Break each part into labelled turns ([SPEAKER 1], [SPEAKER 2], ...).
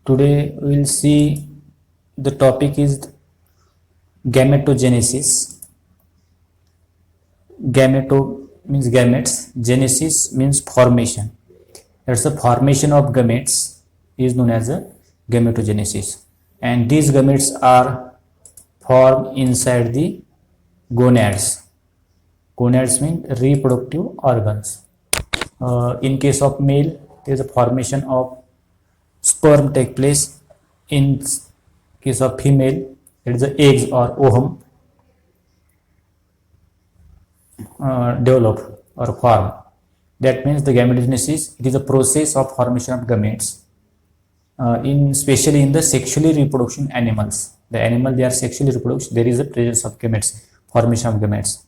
[SPEAKER 1] Today we will see the topic is gametogenesis. Gameto means gametes, genesis means formation. That's the formation of gametes is known as a gametogenesis. And these gametes are formed inside the gonads. Gonads mean reproductive organs. In case of male, there is a formation of sperm take place. In case of female, it is the eggs or ovum develop or form. That means the gametogenesis, it is a process of formation of gametes. Especially in the sexually reproduction animals. The animal they are sexually reproduced, there is a presence of gametes, formation of gametes.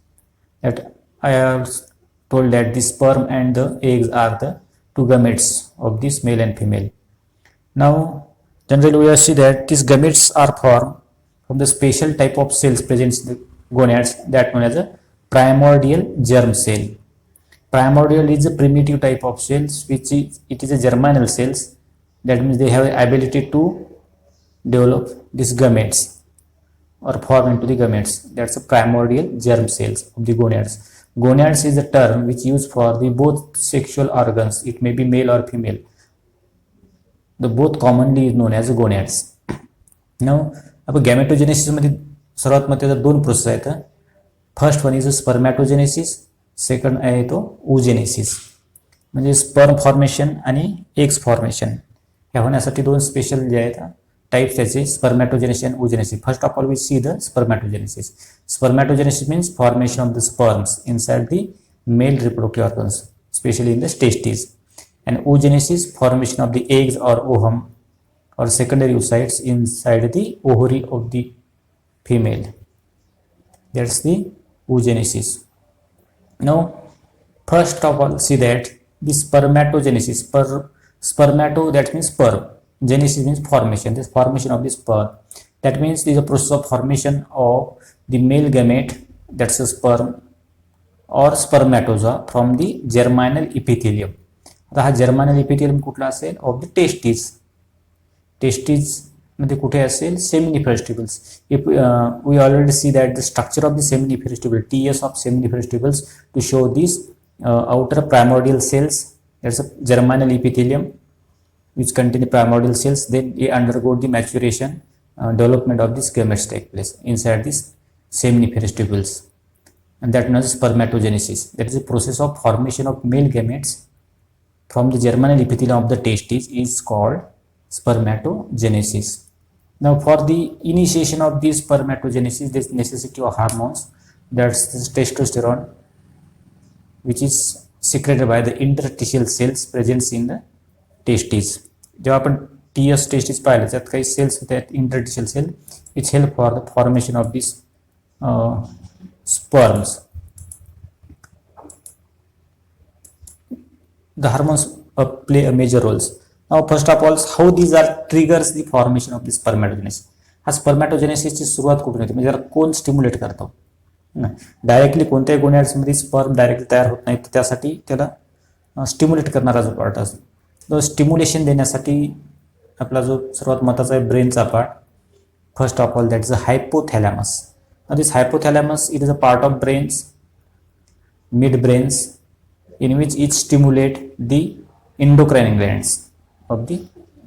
[SPEAKER 1] That I have told that the sperm and the eggs are the two gametes of this male and female. Now, generally we will see that these gametes are formed from the special type of cells present in the gonads that known as a primordial germ cell. Primordial is a primitive type of cells which it is a germinal cells. That means they have the ability to develop these gametes or form into the gametes. That's a primordial germ cells of the gonads. Gonads is a term which used for the both sexual organs. It may be male or female. The both commonly is known as gonads. Now, आपण गॅमेटोजेनेसिस मध्ये सर्वात महत्त्वाच्या दोन process आहेत. First one is स्पर्मॅटोजेनेसिस, second आहे तो oogenesis. म्हणजे sperm formation आणि एग्स फॉर्मेशन ह्या होण्यासाठी दोन स्पेशल जे आहेत टाइप्स त्याचे स्पर्मॅटोजेनेसिस आणि oogenesis. First of all we see the spermatogenesis. Spermatogenesis means formation of the sperms inside the male reproductive organs, especially in the testes. And oogenesis, formation of the eggs or ovum or secondary oocytes inside the ovary of the female. That's the oogenesis. Now, first of all, see that the spermatogenesis. Spermato, that means sperm. Genesis means formation. This formation of the sperm. That means there is a process of formation of the male gamete, that's a sperm or spermatozoa from the germinal epithelium. आता हा जर्मानल epithelium कुठला असेल of the testis. Testis मध्ये कुठे असेल seminiferous tubules. We already see that the structure of the seminiferous tubule, TS of seminiferous tubules to show this outer primordial cells. That's a germinal epithelium which contain the primordial cells. Then they undergo the maturation, development of these gametes take place inside these seminiferous tubules, and that known as spermatogenesis. That is the process of formation of male gametes from the germinal epithelium of the testes is called spermatogenesis. Now, for the initiation of this spermatogenesis, there is necessity of hormones. That's the testosterone, which is secreted by the interstitial cells present in the testes. जेव्हा आपण TS testis पाहिलं त्यात काही cells होत्या interstitial cell which help for the formation of this sperms. The hormones play a major roles. Now, first of all, how these are triggers the formation of the spermatogenesis. हा स्पर्मॅटोजेनेसिसची सुरुवात कुठून होते म्हणजे कोण स्टिम्युलेट करतो. Directly कोणत्याही गोनॅड्समध्ये sperm directly तयार होत नाही, त्यासाठी त्याला स्टिम्युलेट करणारा जो पार्ट असतो. तो स्टिम्युलेशन देण्यासाठी आपला जो सर्वात महत्त्वाचा आहे ब्रेनचा part. First of all that is a hypothalamus. This hypothalamus it is a part of brains, mid brains, in which it stimulate the endocrine glands of the,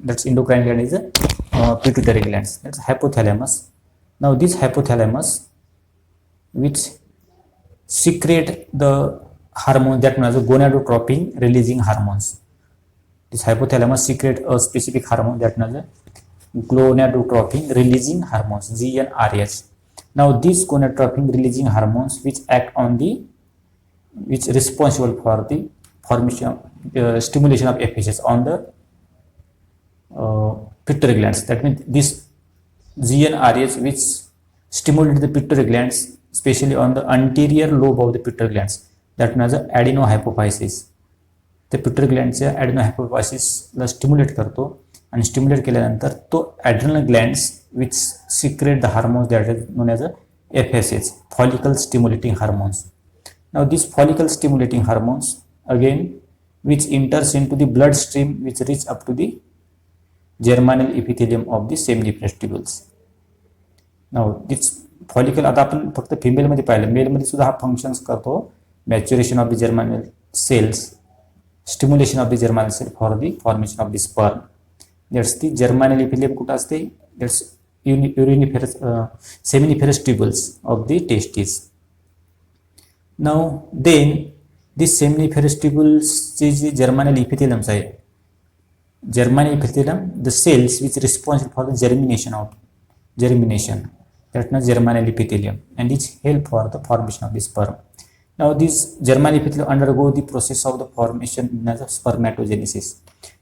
[SPEAKER 1] that's endocrine gland is a pituitary glands, that's hypothalamus. Now this hypothalamus which secrete the hormone that known as gonadotropin releasing hormones. This hypothalamus secrete a specific hormone that known as gonadotropin releasing hormones, GnRH. Now these gonadotropin releasing hormones which act on the, which responsible for the formation, stimulation of FSH on the pituitary glands. That means this GnRH which stimulate the pituitary glands, especially on the anterior lobe of the pituitary glands, that known as adenohypophysis. The pituitary glands adenohypophysis ला stimulate करतो आणि stimulate केल्यानंतर तो adrenal glands which secrete the hormones that is known as FSH, follicle stimulating hormones. Now these follicle stimulating hormones again which enters into the blood stream which reach up to the germinal epithelium of the seminiferous tubules. Now this follicle आता आपण फक्त फिमेलमध्ये पाहिलं, मेलमध्ये सुद्धा हा functions करतो. Maturation of the germinal cells, stimulation of the germinal cell for the formation of the sperm. That's the germinal epithelium कुठं असते, that's uriniferous seminiferous tubules of the testis. Now then this seminiferous ट्यूबल्सचे जे germinal epitheliums आहे, germinal epithelium the cells which responsible for the germination, that's not germinal epithelium, and which help for the formation of the sperm. Now these germinal epithelium undergo the process of the formation as spermatogenesis.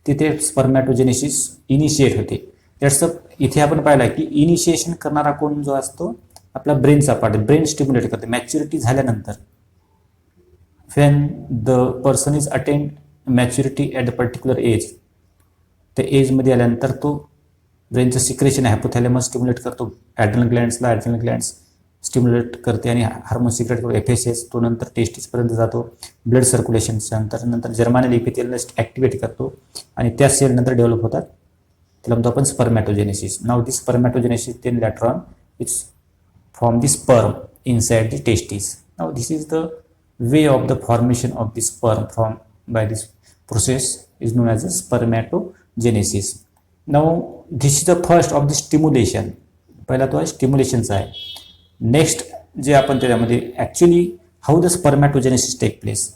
[SPEAKER 1] तिथे स्पर्मॅटोजेनेसिस initiate होते. That's इथे आपण पाहिला की initiation करणारा कोण जो असतो, आपला ब्रेनचा पार्ट, ब्रेन स्टिम्युलेट करते. मॅच्युरिटी झाल्यानंतर when the person is attained maturity at the particular age, त्या एजमध्ये आल्यानंतर तो ब्रेनचं सिक्रेशन हायपोथॅलेमस स्टिम्युलेट करतो, ॲड्रिनल ग्लँड्सला, ॲड्रिनल ग्लँड्स स्टिम्युलेट करते आणि हार्मोन सिक्रेट करतो, FSH. तो नंतर टेस्टिसपर्यंत जातो, ब्लड सर्क्युलेशनच्या नंतर जर्मिनल इपिथेलियम ॲक्टिवेट करतो आणि त्या सेल नंतर डेव्हलप होतात. त्याला म्हणतो आपण spermatogenesis. Now this spermatogenesis then later on it's form the sperm inside the testis. Now this is the way of the formation of the sperm from by this process is known as a spermatogenesis. Now this is the first of the stimulation. पहिला तो आहे स्टिम्युलेशनचा आहे. Next जे आपण त्याच्यामध्ये actually how the spermatogenesis take place.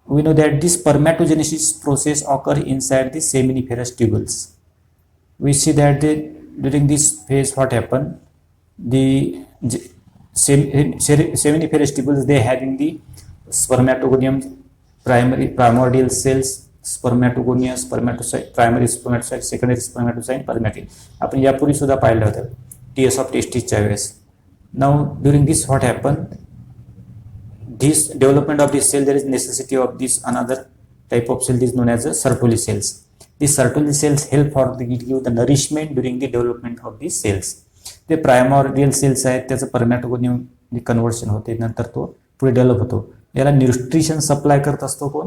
[SPEAKER 1] We know that this spermatogenesis process occur inside the seminiferous tubules. We see that during this phase what happen, the seminiferous tubules they having the spermatogonium, primordial cells, spermatogonia, spermatocyte, primary spermatocyte, secondary spermatocyte, spermatid. आपण यापूर्वी सुद्धा पाहिलं होतं TS of टेस्टिसच्या वेळेस. Now during this what happen, this development of this cell, there is necessity of this another type of cell is known as the Sertoli cells. These Sertoli cells help for the give the nourishment during the development of these cells. ते primordial sales आहेत, त्याचं परमॅटोगोनियम conversion होते, नंतर तो पुढे develop होतो. याला nutrition supply करत असतो कोण,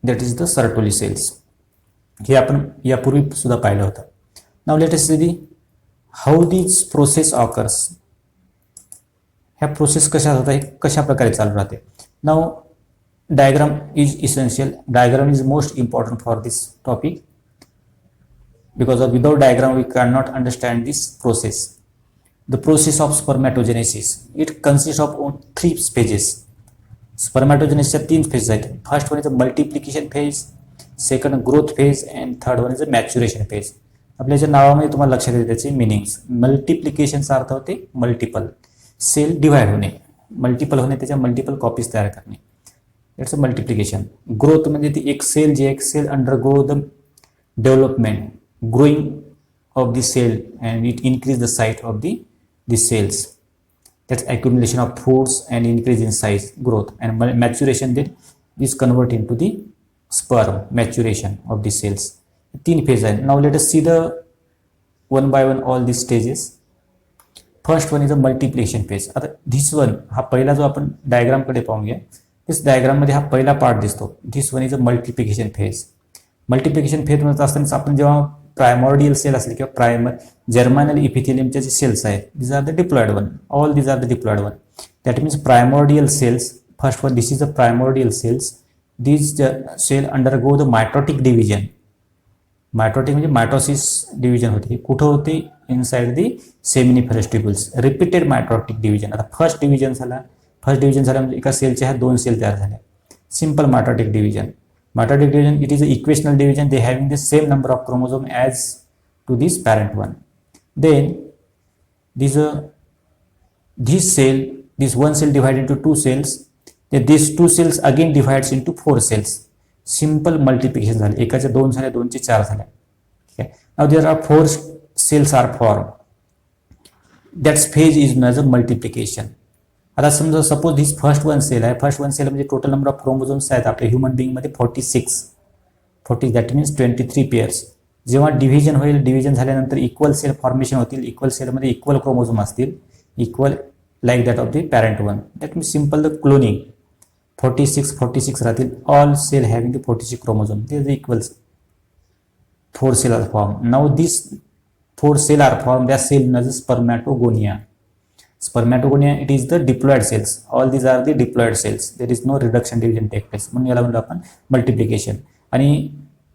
[SPEAKER 1] that is the Sertoli cells. हे आपण यापूर्वी सुद्धा पाहिलं होतं. Now let us see the how this process occurs. ह्या प्रोसेस कशा होतात, कशा प्रकारे चालू राहते. Now diagram is essential. Diagram is most important for this topic, because of without diagram we cannot understand this process. The process of spermatogenesis, it consists of 3 phases. Spermatogenesis च्या 3 phases आहेत. First one is multiplication phase, second growth phase and third one is maturation phase. आपल्याच्या नावामध्ये तुम्हाला लक्षात येते त्याचे meanings. मल्टिप्लिकेशनचा अर्थ होते मल्टिपल, सेल डिव्हाइड होणे, मल्टिपल होणे, त्याच्या मल्टिपल कॉपीज तयार करणे, इट्स अ मल्टिप्लिकेशन. ग्रोथ म्हणजे ती एक सेल, जे एक cell undergo the development, growing of the cell and it increase the size of the cells. That's accumulation of foods and increase in size, growth. And maturation then is convert into the sperm, maturation of the cells. 3 phases are. Now let us see the one by one all these stages. First one is the multiplication phase. आता this one हा पहिला जो आपण diagram कडे पाहूया, इस diagram मध्ये हा पहिला पार्ट दिसतो. This one is a multiplication phase. Multiplication phase मध्ये असताना आपण जेव्हा प्रायमॉर्डियल सेल असेल किंवा प्रायमर जर्मिनल इपिथेलियमचे जे सेल्स आहेत, these are the diploid one, all these are the diploid one. That means primordial cells, first one, this is the primordial cells. These cell undergo the mitotic division. Mitotic म्हणजे mitosis division होते. कुठं होते, inside the seminiferous tubules. Repeated mitotic division. आता first division झाला म्हणजे एका सेलच्या ह्या 2 सेल तयार झाल्या. Simple mitotic division. Mitotic division, it is an equational division. They having the same number of chromosome as to this parent one. Then this one cell divided into 2 cells. Then these 2 cells again divides into 4 cells. Simple multiplication झाले. एकाच्या 2 झाल्या, 2चे 4 झाल्या. Okay. Now there are 4 cells are formed. That phase is known as a multiplication. आता समजा suppose this first one cell आहे. First one cell म्हणजे total number of chromosomes आहेत आपल्या ह्युमन बिंगमध्ये 40, दॅट मीन्स 23 पेअर्स. जेव्हा डिव्हिजन होईल, division झाल्यानंतर इक्वल सेल फॉर्मेशन होतील. इक्वल सेलमध्ये इक्वल क्रोमोझोम असतील, equal like that of the parent one. That means simple the cloning 46 राहतील. All cell having the 46 chromosome, ते is equals. 4 cells are formed. Now these 4 cells are formed. They are cell known as spermatogonia. Spermatogonia, it is the diploid cells. All these are the diploid cells. There is no reduction division take place. म्हणून याला म्हणतो आपण multiplication. आणि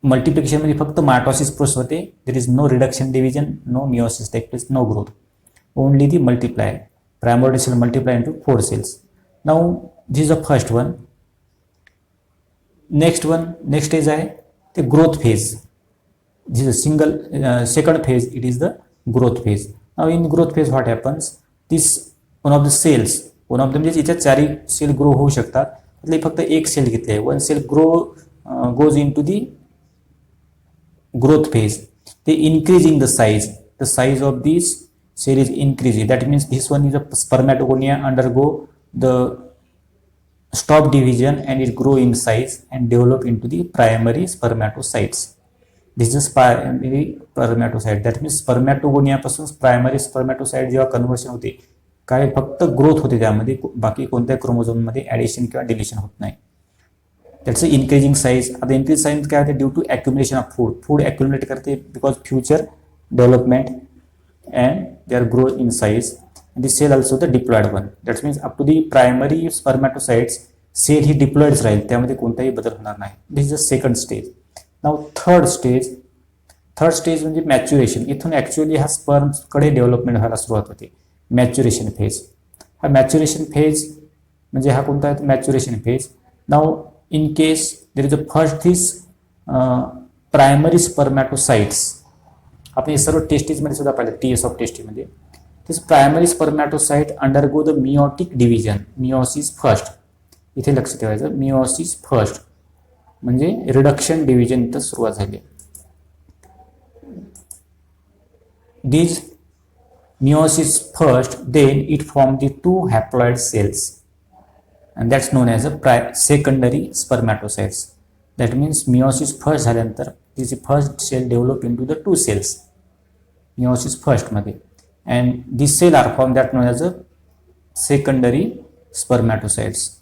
[SPEAKER 1] multiplication मध्ये फक्त mitosis process होते. There is no reduction division, no meiosis take place, no growth. Only the multiply. Primary cell multiply into 4 cells. Now this is the first one. Next stage आहे ते growth phase. This is a single second phase. It is the growth phase. Now in growth phase what happens? This one of the cells, one of them म्हणजे याच्यात चारही cell grow होऊ शकतात. त्यातले फक्त एक सेल घेतले आहे. One cell goes into the growth phase. They increasing the size. The size of this cell is increasing. That means this one is a spermatogonia undergo the stop division and it grow in size and develop into the primary spermatocytes. This is primary spermatocyte. That means spermatogonia पासून primary spermatocyte जेव्हा conversion होते, काय फक्त growth होते त्यामध्ये, बाकी कोणत्याही chromosome मध्ये ऍडिशन किंवा डिलिशन होत नाही. That's increasing size. आता इन्क्रीज साईज काय होते? Due to accumulation of food accumulate करते because future development and they are grow in size. This cell also the diploid one. That's means up to the primary spermatocytes cell ही diploids राहील, त्यामध्ये कोणताही बदल होणार नाही. This is the second stage. Now third stage म्हणजे maturation. इथून actually हा स्पर्मकडे डेव्हलपमेंट व्हायला सुरुवात होते. Maturation phase. हा मॅच्युरेशन फेज म्हणजे हा कोणता आहे? Maturation phase. Now in case there is a first this primary spermatocytes. आपण हे सर्व टेस्टीजमध्ये सुद्धा पाहिलं, TS ऑफ टेस्टीमध्ये. This primary spermatocyte undergo the meiotic division. Meiosis first. इथे लक्ष ठेवायचं, मिओसिस फर्स्ट म्हणजे रिडक्शन डिव्हिजन इथं सुरुवात झाली. These meiosis first, then it forms the 2 haploid cells, and that's known as a secondary spermatocytes. That means meiosis first झाल्यानंतर this first cell develop into the 2 cells. Meiosis first मध्ये, and these cell are formed that known as a secondary spermatocytes.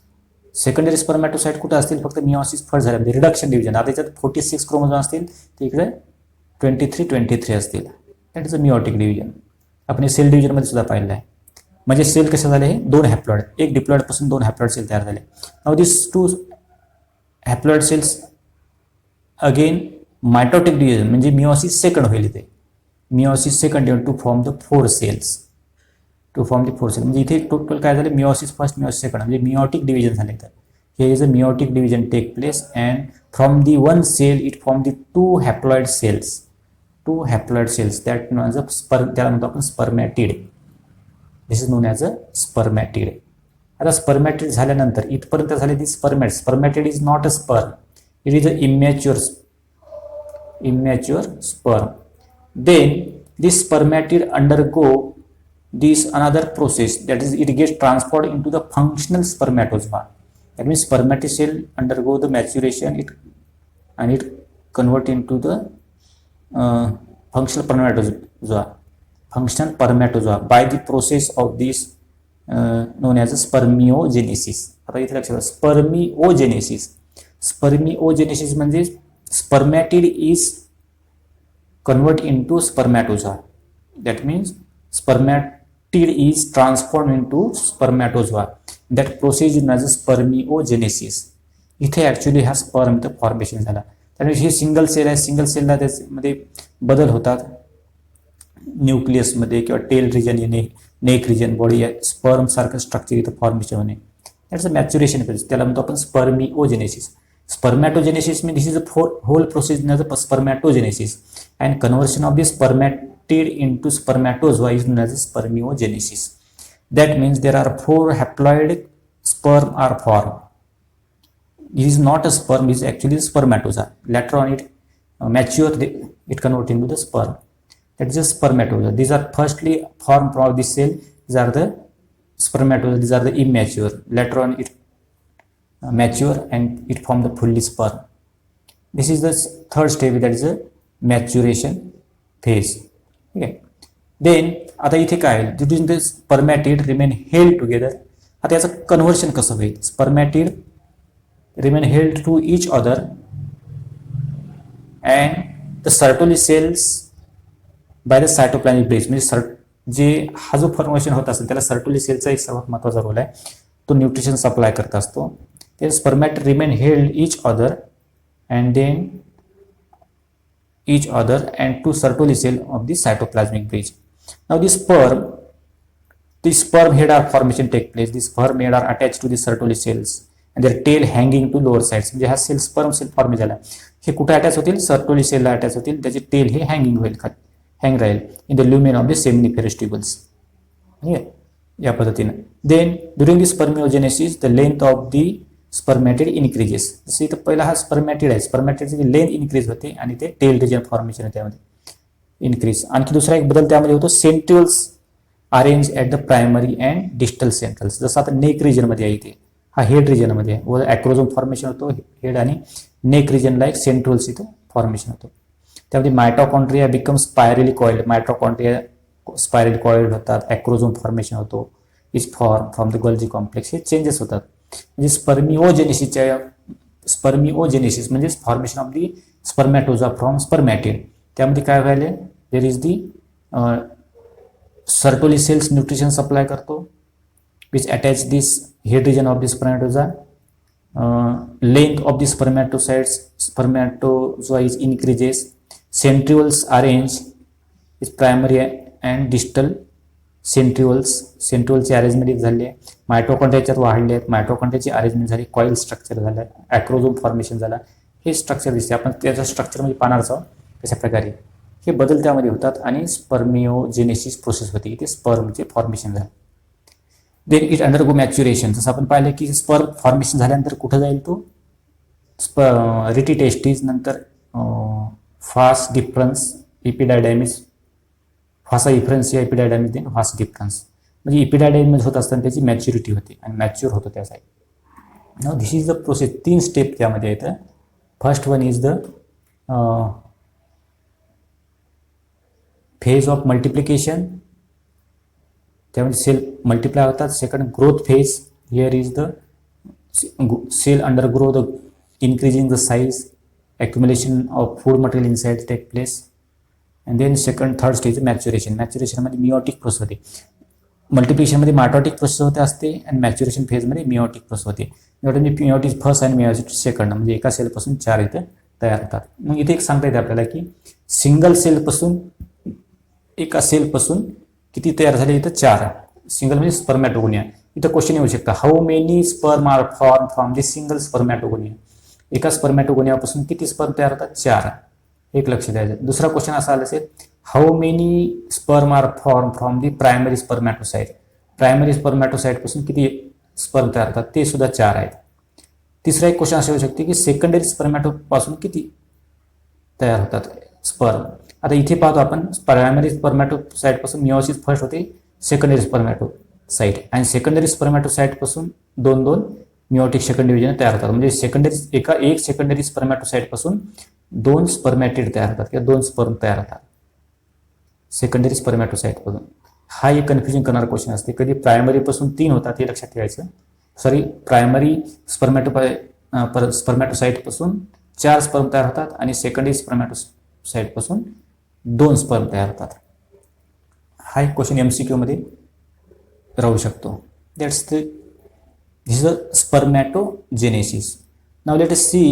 [SPEAKER 1] Secondary spermatocyte कुठे असतील? फक्त meiosis first झाल्यामध्ये reduction division. आता त्याच्यात 46 chromosome असतील, ते इकडे 23 असतील. That is a meiotic division. आपण सेल डिव्हिजनमध्ये सुद्धा पाहिलं आहे. म्हणजे सेल कसे झाले? हे 2 हॅप्लॉइड, एक डिप्लॉइड पासून 2 हॅप्लॉइड सेल तयार झाले. Now this 2 haploid cells again mitotic division म्हणजे मिओसिस सेकंड होईल. इथे meiosis second to form the 4 cells. म्हणजे इथे टोटल काय झालं? मिओसिस फर्स्ट, मिओसिस सेकंड म्हणजे मिओटिक डिव्हिजन झाले. तर हे is a meiotic division take place and from the 1 cell it form the 2 haploid cells. 2 haploid cells that known as a त्याला म्हणतो आपण spermatid. This is known as a spermatid. आता spermatid झाल्यानंतर इथपर्यंत झाले ती spermatid is not a sperm. It is a immature sperm. Then this spermatid undergo this another process, that is it gets transferred into the functional spermatozoa. That means spermatic cell undergo the maturation and it convert into the functional spermatozoa by the process of this known as a spermiogenesis. आता इथे लक्षात, स्पर्मिओजेनेसिस म्हणजे spermatid is convert into spermatozoa. That means spermatid is transformed into spermatozoa. That process is known as spermiogenesis. इथे actually हा sperm formation झाला. त्यामुळे ही single cell आहे. Single सेलला त्यामध्ये बदल होतात न्यूक्लियसमध्ये किंवा टेल रिजन, नेक रिजन, बॉडी स्पर्म सारखं स्ट्रक्चर इथं फॉर्मेशन होणे. That's a maturation phase. त्याला म्हणतो आपण स्पर्मिओजेनेसिस. Spermatogenesis means this is a whole process known as spermatogenesis, and conversion of the spermatid into spermatozoa is known as spermiogenesis. That means there are 4 haploid sperm are formed. This is not a sperm, it is actually a spermatozoa. Later on it mature, it converts into the sperm. That is a spermatozoa. These are firstly formed from this cell. These are the spermatozoa. These are the immature. Later on it mature and it form the fully sperm. This is the third stage, that is a maturation phase. Okay. Then आता इथे काय during the spermatid remain held together. आता याचं conversion कसं होईल? spermatid remain held to each other and the Sertoli cells by the cytoplasmic bridge, म्हणजे जे हा जो फॉर्मेशन होत असेल त्याला सर्टोली सेलचा एक सर्वात महत्त्वाचा रोल आहे. तो न्यूट्रिशन सप्लाय करत असतो. ते spermatid remain held each other and to Sertoli cell of the cytoplasmic bridge. Now the sperm head are formation take place. The sperm head are attached to the Sertoli cells and their tail hanging to lower sides. म्हणजे हा cell sperm cell form झाला, हे कुठे attach होतील? Sertoli सेलला attach होतील. त्याचे tail हे hanging होईल, hang राहील in the lumen of the seminiferous tubules. या पद्धतीने. Then during the spermiogenesis the length of the spermatid increases. जसं इथं पहिला हा स्पर्मॅटिड आहे, स्पर्मॅटिडची लेंथ इन्क्रीज होते आणि ते टेल रिजन फॉर्मेशन आहे त्यामध्ये इन्क्रीज. आणखी दुसरा एक बदल त्यामध्ये होतो, centrioles arrange at the primary and distal centrals. जसं आता नेक रिजनमध्ये आहे, इथे हा हेड रिजनमध्ये आहे व ॲक्रोझोम फॉर्मेशन होतो हेड आणि नेक रिजनला एक सेंट्रोल्स इथं फॉर्मेशन होतो. त्यामध्ये mitochondria become spirally coiled, mitochondria spirally coiled होतात, ॲक्रोझोम फॉर्मेशन होतो, is form from the Golgi complex. हे चेंजेस होतात. म्हणजे स्पर्मिओजेनेसिस म्हणजे formation of the spermatozoa from spermatid. त्यामध्ये काय व्हायले, there is the Sertoli cells nutrition supply करतो which attach this head region of the spermatozoa. Length of the spermatozoa is increases. Centrioles arrange is primary and distal सेंट्रिओलची arrangement झाली आहे. Mitochondria याच्यात वाढले आहेत, मायटोकॉन्ड्रियाची अरेंजमेंट झाली, कॉईल स्ट्रक्चर झालं, ॲक्रोझोम formation झाला. हे स्ट्रक्चर दिसते, आपण त्याचं स्ट्रक्चर म्हणजे पाहणारच आहोत कशा प्रकारे. हे बदल त्यामध्ये होतात आणि स्पर्मिओजेनेसिस प्रोसेस होते, इथे स्पर्मचे फॉर्मेशन झालं. Then it undergo maturation. जसं आपण पाहिलं की स्पर्म फॉर्मेशन झाल्यानंतर कुठं जाईल तो रिटिटेस्टिस, नंतर फास्ट डिफरन्स इपिडायडॅमिस, फासा इफरन्स या इपिडायडॅमिस, देन फास्ट डिफरन्स. म्हणजे इपिडायडॅमिस होत असताना त्याची मॅच्युरिटी होते आणि मॅच्युअर होतो त्या side. Now this is the process. 3 step त्यामध्ये येतं. First one is the phase of multiplication, त्यामध्ये सेल मल्टिप्लाय होतात. Second growth phase, here is the cell undergo the increasing the size, accumulation of food material inside take place, and then third stage maturation. Maturation मध्ये मिओटिक process होते, multiplication मध्ये mitotic process होते असते आणि maturation phase मध्ये मिओटिक process होते. मिओटिक first आणि मिओटिक second, म्हणजे एका सेलपासून 4 इथे तयार होतात. मग इथे एक सांगता येते आपल्याला की सिंगल सेलपासून, एका सेलपासून किती तयार झाले? इथं 4. सिंगल म्हणजे स्पर्मॅटोगोनिया. इथं क्वेश्चन येऊ शकता, how many sperm are form from the single spermatogonia. एका स्पर्मॅटोगोनियापासून किती स्पर्म तयार होतात? 4. एक लक्ष द्यायचं. दुसरा क्वेश्चन असा आला असेल, how many sperm are form from the primary spermatocyte. Primary spermatocyte पासून किती स्पर्म तयार होतात? ते सुद्धा 4 आहेत. तिसरा एक क्वेश्चन असा येऊ शकते की सेकंडरी स्पर्मॅटोपासून किती तयार होतात स्पर्म. आता इथे पाहतो आपण, प्रायमरी स्पर्मॅटोसाइट पासून मिओसिस फर्स्ट होते, सेकंडरी स्पर्मॅटोसाइट, आणि सेकंडरी स्पर्मॅटोसाइट पासून 2 मिओटिक सेकंड डिव्हिजन तयार होतात. म्हणजे एक सेकंडरी स्पर्मॅटोसाइट पासून 2 स्पर्मॅटिड तयार होतात किंवा 2 स्पर्म तयार होतात सेकंडरी स्पर्मॅटोसाइट पासून. हा एक कन्फ्युजन करणारा क्वेश्चन असते. कधी प्रायमरी पासून 3 होतात हे लक्षात ठेवायचं. प्रायमरी स्पर्मॅटोसाइट पासून 4 स्पर्म तयार होतात आणि सेकंडरी स्पर्मॅटोसाइट पासून 2 स्पर्म तयार होतात. हा एक क्वेश्चन MCQ मध्ये राहू शकतो. This is the spermatogenesis. Now let us see